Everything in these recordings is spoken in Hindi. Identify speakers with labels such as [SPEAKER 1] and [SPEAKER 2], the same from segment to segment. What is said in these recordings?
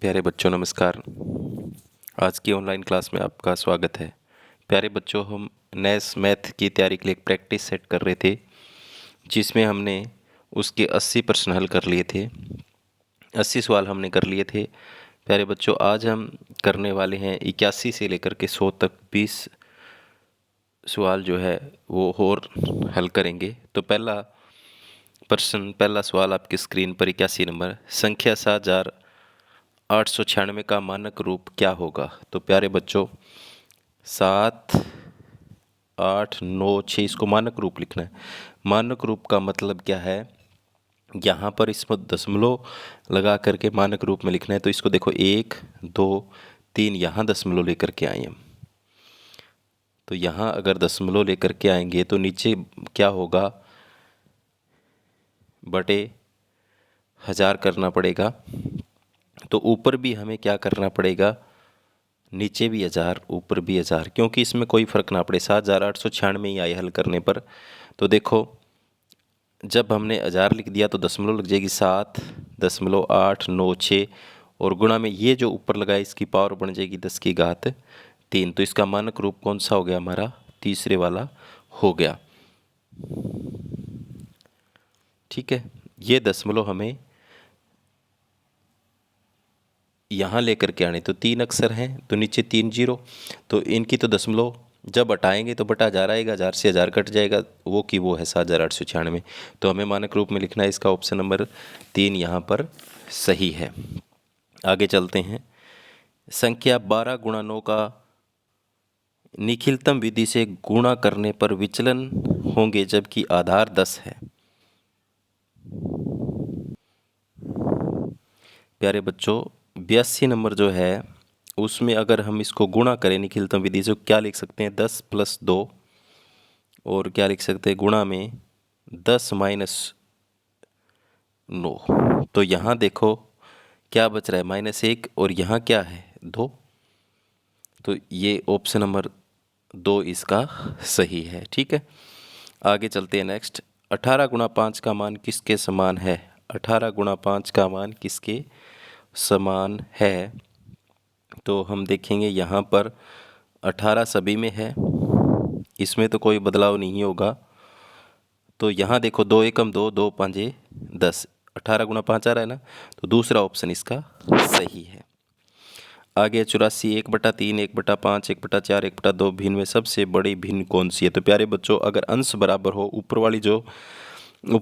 [SPEAKER 1] प्यारे बच्चों नमस्कार। आज की ऑनलाइन क्लास में आपका स्वागत है। प्यारे बच्चों, हम नेस मैथ की तैयारी के लिए एक प्रैक्टिस सेट कर रहे थे, जिसमें हमने उसके 80 प्रश्न हल कर लिए थे। 80 सवाल हमने कर लिए थे। प्यारे बच्चों, आज हम करने वाले हैं 81 से लेकर के 100 तक 20 सवाल जो है वो और हल करेंगे। तो पहला सवाल आपकी स्क्रीन पर 81 नंबर, संख्या 7896 का मानक रूप क्या होगा? तो प्यारे बच्चों, 7896 इसको मानक रूप लिखना है। मानक रूप का मतलब क्या है? यहाँ पर इसमें दशमलव लगा करके मानक रूप में लिखना है। तो इसको देखो, 1 2 3 यहाँ दशमलव लेकर के आए हम। तो यहाँ अगर दशमलव लेकर के आएंगे तो नीचे क्या होगा? बटे 1000 करना पड़ेगा। तो ऊपर भी हमें क्या करना पड़ेगा? नीचे भी 1000, ऊपर भी 1000, क्योंकि इसमें कोई फ़र्क ना पड़े। 7896 ही आए हल करने पर। तो देखो, जब हमने 1000 लिख दिया तो दशमलव लग जाएगी 7.896 और गुणा में ये जो ऊपर लगा है इसकी पावर बन जाएगी 10 की घात 3। तो इसका मानक रूप कौन सा हो गया? हमारा तीसरे वाला हो गया। ठीक है, ये दशमलव हमें यहाँ लेकर के आने। तो 3 अक्षर हैं तो नीचे 3 जीरो, तो इनकी तो दशमलव जब हटाएंगे तो बटा 1000 आएगा, 1000 से 1000 कट जाएगा, वो की वो है 7896। तो हमें मानक रूप में लिखना है। इसका ऑप्शन नंबर 3 यहाँ पर सही है। आगे चलते हैं। संख्या 12 गुणा 9 का निखिलतम विधि से गुणा करने पर विचलन होंगे, जबकि आधार 10 है। प्यारे बच्चों, 82 नंबर जो है उसमें अगर हम इसको गुणा करें निखिलतम विधि से, क्या लिख सकते हैं? 10 + 2 और क्या लिख सकते हैं गुणा में 10 - 9। तो यहाँ देखो क्या बच रहा है? -1 और यहाँ क्या है? 2। तो ये ऑप्शन नंबर 2 इसका सही है। ठीक है, आगे चलते हैं। नेक्स्ट, 18 × 5 का मान किसके समान है? 18 × 5 का मान किसके समान है? तो हम देखेंगे यहाँ पर 18 सभी में है, इसमें तो कोई बदलाव नहीं होगा। तो यहाँ देखो, 2 एकम 2, 2 पाँचे 10, 18 × 5 आ रहा है ना, तो दूसरा ऑप्शन इसका सही है। आगे 84, 1/3, 1/5, 1/4, 1/2 भिन्न में सबसे बड़ी भिन्न कौन सी है? तो प्यारे बच्चों, अगर अंश बराबर हो, ऊपर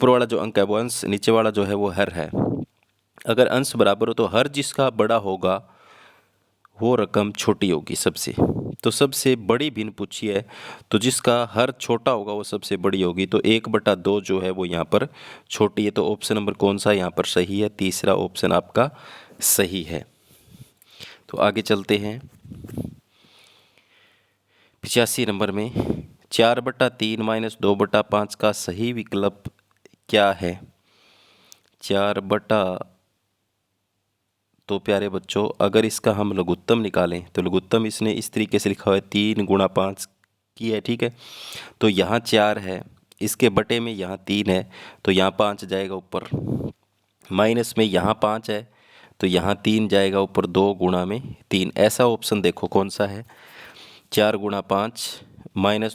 [SPEAKER 1] वाला जो अंक है वो अंश, नीचे वाला जो है वो हर है। अगर अंश बराबर हो तो हर जिसका बड़ा होगा वो रकम छोटी होगी सबसे। तो सबसे बड़ी भिन्न पूछी है, तो जिसका हर छोटा होगा वो सबसे बड़ी होगी। तो 1/2 जो है वो यहाँ पर छोटी है। तो ऑप्शन नंबर कौन सा यहाँ पर सही है? तीसरा ऑप्शन आपका सही है। तो आगे चलते हैं। 85 नंबर में 4/3 - 2/5 का सही विकल्प क्या है? 4 तो प्यारे बच्चों, अगर इसका हम लघुत्तम निकालें तो लघुत्तम इसने इस तरीके से लिखा हुआ है, 3 × 5 की है। ठीक है, तो यहाँ 4 है, इसके बटे में यहाँ 3 है, तो यहाँ 5 जाएगा ऊपर। माइनस में यहाँ 5 है, तो यहाँ 3 जाएगा ऊपर, 2 गुणा में 3। ऐसा ऑप्शन देखो कौन सा है? 4 × 5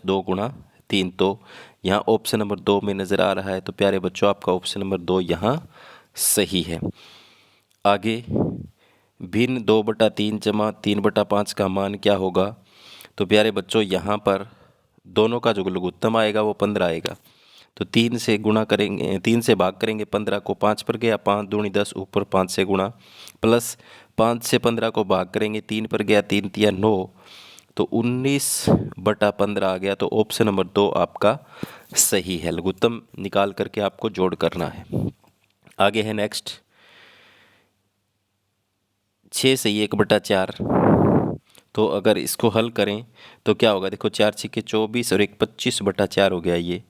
[SPEAKER 1] - 2 × 3। तो यहाँ ऑप्शन नंबर 2 में नज़र आ रहा है। तो प्यारे बच्चों, आपका ऑप्शन नंबर 2 यहाँ सही है। आगे, भिन्न 2/3 जमा 3/5 का मान क्या होगा? तो प्यारे बच्चों, यहाँ पर दोनों का जो लघुत्तम आएगा वो 15 आएगा। तो 3 से गुणा करेंगे, 3 से भाग करेंगे, 15 को 5 पर गया, 5 दूनी 10, ऊपर 5 से गुणा, प्लस 5 से 15 को भाग करेंगे, 3 पर गया, 3 × 3 = 9, तो 19/15 आ गया। तो ऑप्शन नंबर 2 आपका सही है। लघुत्तम निकाल करके आपको जोड़ करना है। आगे है नेक्स्ट, 6 से 1/4। तो अगर इसको हल करें तो क्या होगा? देखो, 4 × 6 = 24 और 1 25/4 हो गया ये,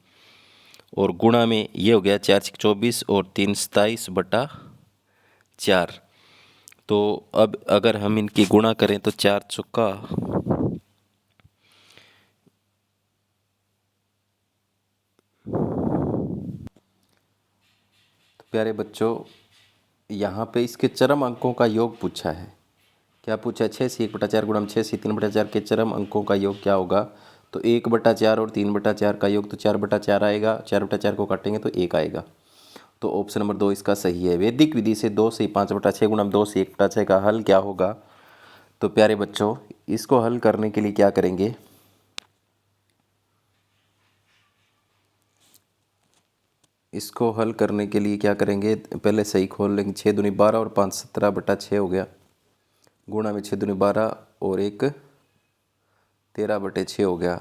[SPEAKER 1] और गुणा में ये हो गया 4 × 6 = 24 और 3 27/4। तो अब अगर हम इनकी गुणा करें तो 4 चौका तो प्यारे बच्चों, यहाँ पे इसके चरम अंकों का योग पूछा है। क्या पूछा है? 6/1/4 गुणा 6/3/4 के चरम अंकों का योग क्या होगा? तो 1/4 और 3/4 का योग तो 4/4 आएगा, 4/4 को काटेंगे तो 1 आएगा। तो ऑप्शन नंबर 2 इसका सही है। वैदिक विधि से 2 से 5/6 गुणा 2 से 1/6 का हल क्या होगा? तो प्यारे बच्चों, इसको हल करने के लिए क्या करेंगे? इसको हल करने के लिए क्या करेंगे? पहले सही खोल लेंगे। 6 दूनी 12 और 5 17/6 हो गया। गुणा में 6 दूनी 12 और 1 13/6 हो गया।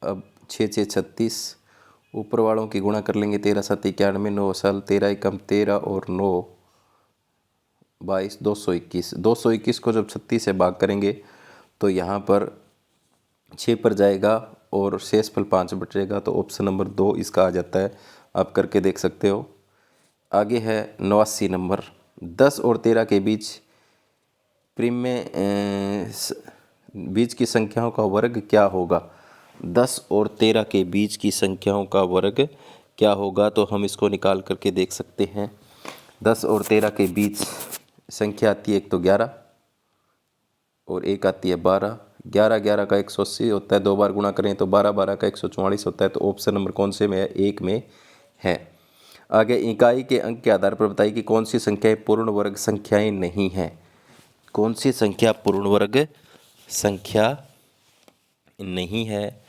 [SPEAKER 1] अब 6 6 36, ऊपर वालों की गुणा कर लेंगे। 13 7 91, 9 साल 13 एकम 13 और 9 22, 221। 221 को जब 36 से भाग करेंगे तो यहाँ पर 6 पर जाएगा और शेषफल 5 बचेगा। तो ऑप्शन नंबर 2 इसका आ जाता है। आप करके देख सकते हो। आगे है 89 नंबर। 10 और 13 के बीच प्रीम में बीच की संख्याओं का वर्ग क्या होगा? 10 और 13 के बीच की संख्याओं का वर्ग क्या होगा? तो हम इसको निकाल करके देख सकते हैं। 10 और 13 के बीच संख्या आती है एक तो 11 और एक आती है 12। 11 11 का 180 होता है, 2 बार गुणा करें तो 12 12 का 144 होता है। तो ऑप्शन नंबर कौन से में है? 1 में है। आगे इकाई के अंक के आधार पर बताइए कि कौन सी संख्याएं पूर्ण वर्ग संख्याएं नहीं हैं। कौन सी संख्या पूर्ण वर्ग संख्या नहीं है?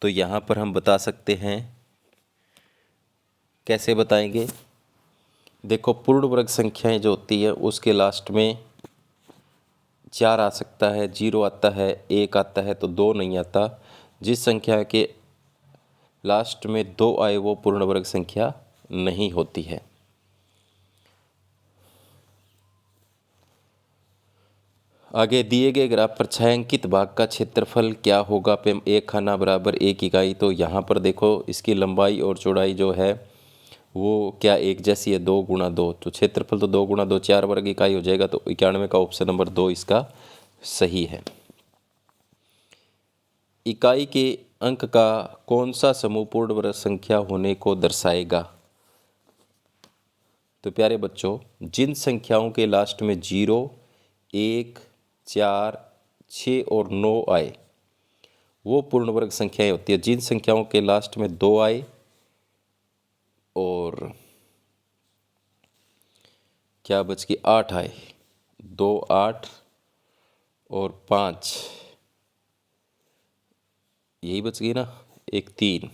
[SPEAKER 1] तो यहाँ पर हम बता सकते हैं। कैसे बताएंगे? देखो, पूर्ण वर्ग संख्याएं जो होती है उसके लास्ट में 4 आ सकता है, 0 आता है, 1 आता है, तो 2 नहीं आता। जिस संख्या के लास्ट में 2 आए वो पूर्ण वर्ग संख्या नहीं होती है। आगे दिए गए ग्राफ पर छायांकित भाग का क्षेत्रफल क्या होगा? पे 1 खाना बराबर 1 इकाई। तो यहाँ पर देखो, इसकी लंबाई और चौड़ाई जो है वो क्या एक जैसी है? 2 गुणा 2। तो क्षेत्रफल तो 2 गुणा 2 4 वर्ग इकाई हो जाएगा। तो 91 का ऑप्शन नंबर 2 इसका सही है। इकाई के अंक का कौन सा समूह पूर्ण वर्ग संख्या होने को दर्शाएगा? तो प्यारे बच्चों, जिन संख्याओं के लास्ट में 0 1 4 6 और 9 आए वो पूर्ण वर्ग संख्याएं होती है। जिन संख्याओं के लास्ट में 2 आए और क्या बच गई? 8 आए, 2 8 और 5, यही बच गई ना, एक 3।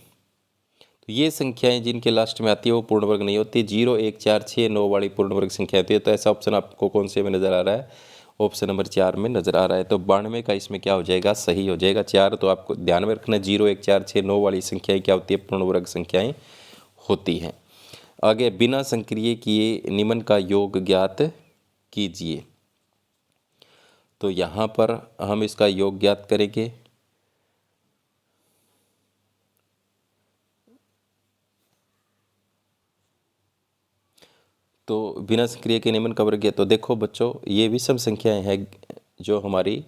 [SPEAKER 1] तो ये संख्याएं जिनके लास्ट में आती है वो पूर्ण वर्ग नहीं होती। 0 1 4 6 9 वाली पूर्ण वर्ग संख्या होती है। तो ऐसा ऑप्शन आपको कौन से में नज़र आ रहा है? ऑप्शन नंबर 4 में नज़र आ रहा है। तो 92 का इसमें क्या हो जाएगा? सही हो जाएगा। 4 तो आपको ध्यान में रखना, 0 1 4 6 9 वाली संख्याएं क्या होती है? पूर्ण वर्ग संख्याएं होती हैं। आगे, बिना संक्रिय किए निम्न का योग ज्ञात कीजिए। तो यहाँ पर हम इसका योग ज्ञात करेंगे। तो बिना सक्रिय के निम्न का वर्ग है। तो देखो बच्चों, ये विषम संख्याएं हैं जो हमारी,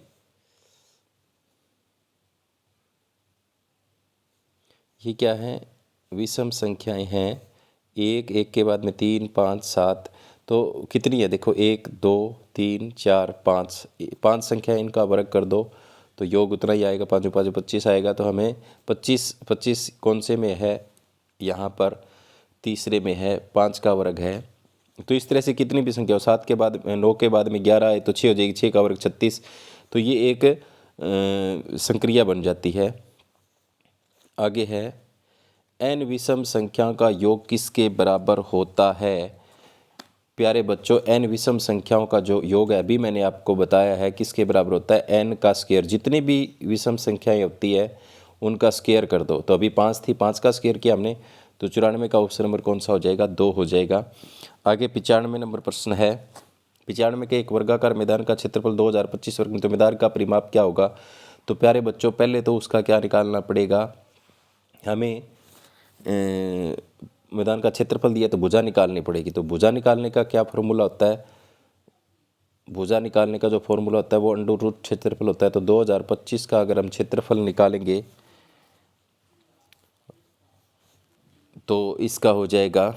[SPEAKER 1] ये क्या है? विषम संख्याएं हैं। 1 1 के बाद में 3 5 7। तो कितनी है? देखो 1 2 3 4 5, 5 संख्या, इनका वर्ग कर दो तो योग उतना ही आएगा। 5 5 25 आएगा। तो हमें 25 25 कौन से में है? यहाँ पर तीसरे में है, 5 का वर्ग है। तो इस तरह से कितनी भी संख्या हो, 7 के बाद 9 के बाद में 11 आए तो 6 हो जाएगी, 6 का वर्ग 36। तो ये एक संक्रिया बन जाती है। आगे है, n विषम संख्या का योग किसके बराबर होता है? प्यारे बच्चों, n विषम संख्याओं का जो योग है अभी मैंने आपको बताया है किसके बराबर होता है? n का स्क्वायर। जितनी भी विषम संख्याएं होती है उनका स्क्वायर कर दो। तो अभी 5 थी, 5 का स्क्वायर किया हमने, तो 94 का ऑप्शन नंबर कौन सा हो जाएगा? 2 हो जाएगा। आगे 95 नंबर प्रश्न है। 95 के एक वर्गाकार मैदान का क्षेत्रफल 2025 वर्ग मीटर। मैदान का परिमाप क्या होगा? तो प्यारे बच्चों, पहले तो उसका क्या निकालना पड़ेगा हमें? मैदान का क्षेत्रफल दिया तो भुजा निकालनी पड़ेगी। तो भुजा निकालने का क्या फॉर्मूला होता है? भुजा निकालने का जो फॉर्मूला होता है वो अंडर रूट क्षेत्रफल होता है। तो 2025 का अगर हम क्षेत्रफल निकालेंगे तो इसका हो जाएगा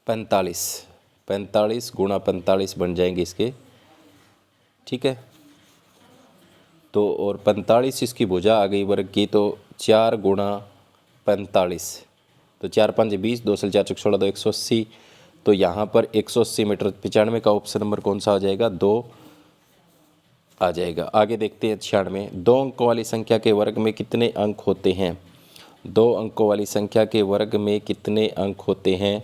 [SPEAKER 1] 45, 45 गुणा 45 बन जाएंगे इसके, ठीक है। तो और 45 इसकी भुजा आ गई वर्ग की, तो 4 गुणा 45, तो 4 5 20, 2 से 4 16, 2 180। तो यहाँ पर 180 मीटर। 95 का ऑप्शन नंबर कौन सा आ जाएगा? 2 आ जाएगा। आगे देखते हैं 96। 2 अंकों वाली संख्या के वर्ग में कितने अंक होते हैं? 2 अंकों वाली संख्या के वर्ग में कितने अंक होते हैं?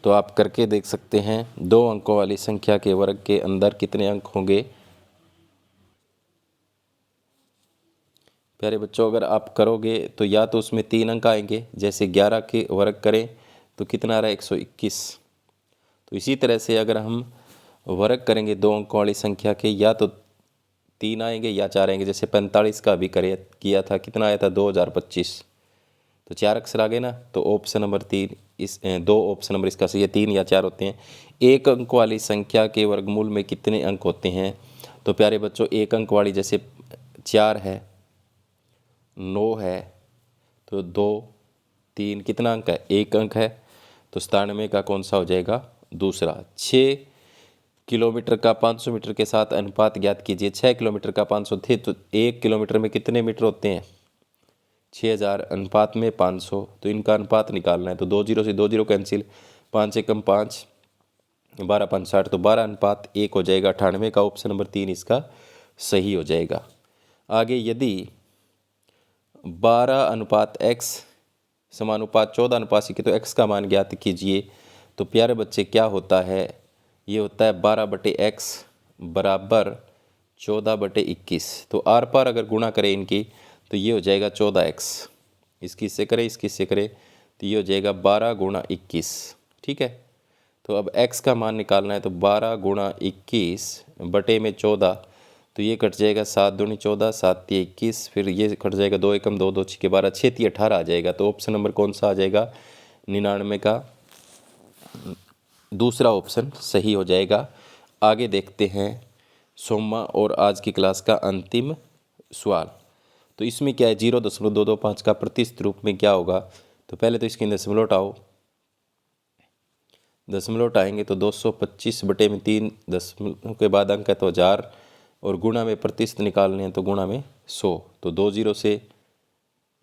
[SPEAKER 1] तो आप करके देख सकते हैं। 2 अंकों वाली संख्या के वर्ग के अंदर कितने अंक होंगे? प्यारे बच्चों, अगर आप करोगे तो या तो उसमें 3 अंक आएंगे, जैसे 11 के वर्ग करें तो कितना आ रहा है? 121। तो इसी तरह से अगर हम वर्ग करेंगे 2 अंकों वाली संख्या के, या तो 3 आएंगे या 4 आएंगे। जैसे 45 का भी किया था, कितना आया था? 2025। तो 4 अक्षर आ गए ना, तो ऑप्शन नंबर 3 इस 2 ऑप्शन नंबर इसका सही है। 3 या 4 होते हैं। 1 अंक वाली संख्या के वर्गमूल में कितने अंक होते हैं? तो प्यारे बच्चों, 1 अंक वाली जैसे 4 है, 9 है, तो 2 3 कितना अंक है? 1 अंक है। तो 97 का कौन सा हो जाएगा? दूसरा। 6 किलोमीटर का 500 मीटर के साथ अनुपात ज्ञात कीजिए। 6 किलोमीटर का 500 थे, तो 1 किलोमीटर में कितने मीटर होते हैं? 6000 अनुपात में 500। तो इनका अनुपात निकालना है, तो 2 जीरो से 2 जीरो कैंसिल, 5 एकम 5, 12 5 60, तो 12 अनुपात 1 हो जाएगा। 98 का ऑप्शन नंबर 3 इसका सही हो जाएगा। आगे यदि 12 अनुपात x समानुपात 14 अनुपात c के, तो x का मान ज्ञात कीजिए। तो प्यारे बच्चे क्या होता है? ये होता है 12/x बराबर 14/21। तो आर पार अगर गुणा करें इनकी, तो ये हो जाएगा 14x। इसकी से करें, इसकी से करें, तो ये हो जाएगा 12 गुणा 21, ठीक है। तो अब x का मान निकालना है, तो 12 गुणा 21 बटे में 14, तो ये कट जाएगा 7 दूनी 14, 7 तिया 21, फिर ये कट जाएगा 2 एकम 2, 2 छिके 12, 6 तिया 18 आ जाएगा। तो ऑप्शन नंबर कौन सा आ जाएगा? 99 का दूसरा ऑप्शन सही हो जाएगा। आगे देखते हैं सोमा और आज की क्लास का अंतिम सवाल। तो इसमें क्या है? 0.225 का प्रतिशत रूप में क्या होगा? तो पहले तो इसके दशमलव हटाओ, दशमलव हटाएंगे तो 225 बटे में 3 दशमलव के बाद अंक है तो 1000, और गुणा में प्रतिशत निकालने हैं तो गुणा में 100। तो 2 जीरो से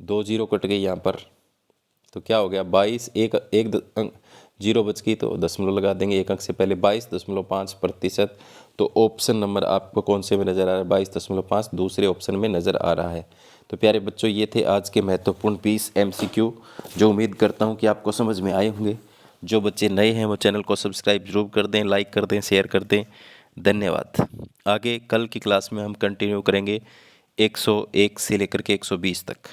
[SPEAKER 1] 2 जीरो कट गई यहाँ पर, तो क्या हो गया? 22। एक अंक जीरो बच गई, तो दशमलव लगा देंगे एक अंक से पहले। 22.5%। तो ऑप्शन नंबर आपको कौन से में नज़र आ रहा है? 22.5 दूसरे ऑप्शन में नज़र आ रहा है। तो प्यारे बच्चों, ये थे आज के महत्वपूर्ण 20 MCQ, जो उम्मीद करता हूँ कि आपको समझ में आए होंगे। जो बच्चे नए हैं वो चैनल को सब्सक्राइब जरूर कर दें, लाइक कर दें, शेयर कर दें। धन्यवाद। आगे कल की क्लास में हम कंटिन्यू करेंगे 101 से लेकर के 120 तक।